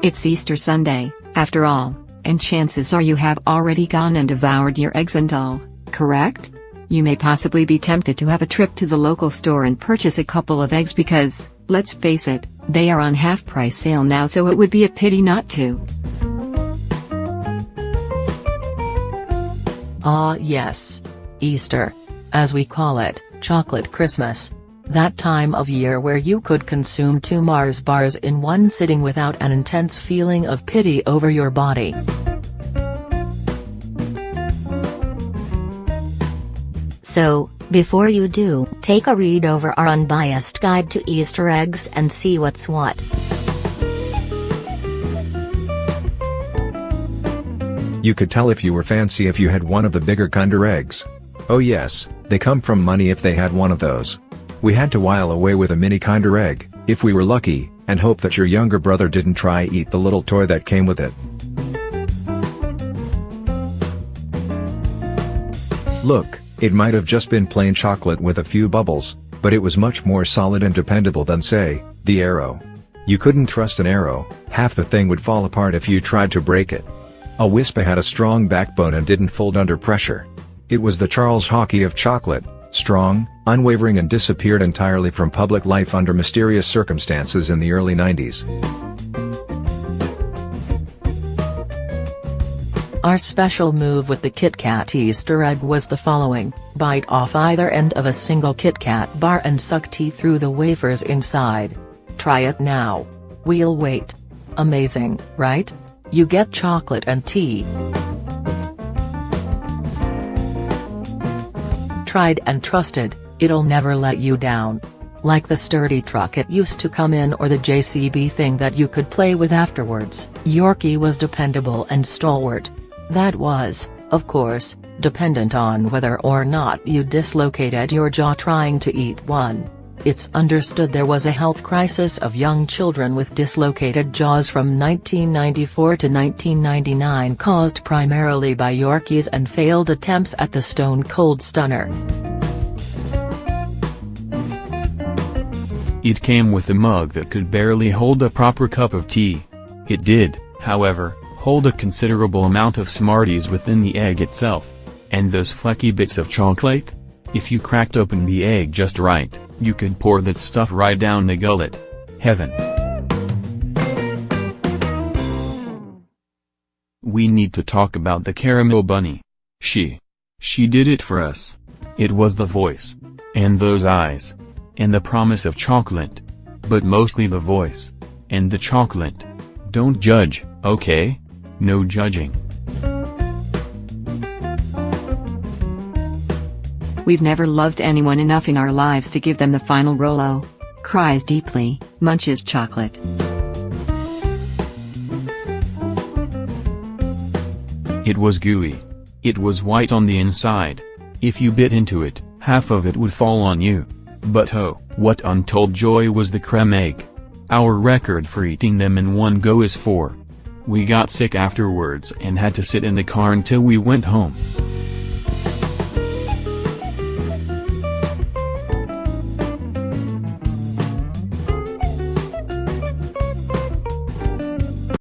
It's Easter Sunday, after all, and chances are you have already gone and devoured your eggs and all, correct? You may possibly be tempted to have a trip to the local store and purchase a couple of eggs because, let's face it, they are on half-price sale now, so it would be a pity not to. Ah yes. Easter. As we call it, chocolate Christmas. That time of year where you could consume 2 Mars bars in one sitting without an intense feeling of pity over your body. So, before you do, take a read over our unbiased guide to Easter eggs and see what's what. You could tell if you were fancy if you had one of the bigger Kinder eggs. Oh yes, they come from money if they had one of those. We had to while away with a mini Kinder egg, if we were lucky, and hope that your younger brother didn't try eat the little toy that came with it. Look, it might have just been plain chocolate with a few bubbles, but it was much more solid and dependable than, say, the Aero. You couldn't trust an Aero, half the thing would fall apart if you tried to break it. A Wispa had a strong backbone and didn't fold under pressure. It was the Charles Hockey of chocolate, strong, unwavering, and disappeared entirely from public life under mysterious circumstances in the early 90s. Our special move with the Kit Kat Easter egg was the following: bite off either end of a single Kit Kat bar and suck tea through the wafers inside. Try it now. We'll wait. Amazing, right? You get chocolate and tea. Tried and trusted, it'll never let you down. Like the sturdy truck it used to come in or the JCB thing that you could play with afterwards, Yorkie was dependable and stalwart. That was, of course, dependent on whether or not you dislocated your jaw trying to eat one. It's understood there was a health crisis of young children with dislocated jaws from 1994 to 1999 caused primarily by Yorkies and failed attempts at the Stone Cold Stunner. It came with a mug that could barely hold a proper cup of tea. It did, however, hold a considerable amount of Smarties within the egg itself. And those flecky bits of chocolate? If you cracked open the egg just right, you could pour that stuff right down the gullet. Heaven. We need to talk about the caramel bunny. She did it for us. It was the voice. And those eyes. And the promise of chocolate. But mostly the voice. And the chocolate. Don't judge, okay? No judging. We've never loved anyone enough in our lives to give them the final Rolo. Cries deeply, munches chocolate. It was gooey. It was white on the inside. If you bit into it, half of it would fall on you. But oh, what untold joy was the creme egg. Our record for eating them in one go is 4. We got sick afterwards and had to sit in the car until we went home.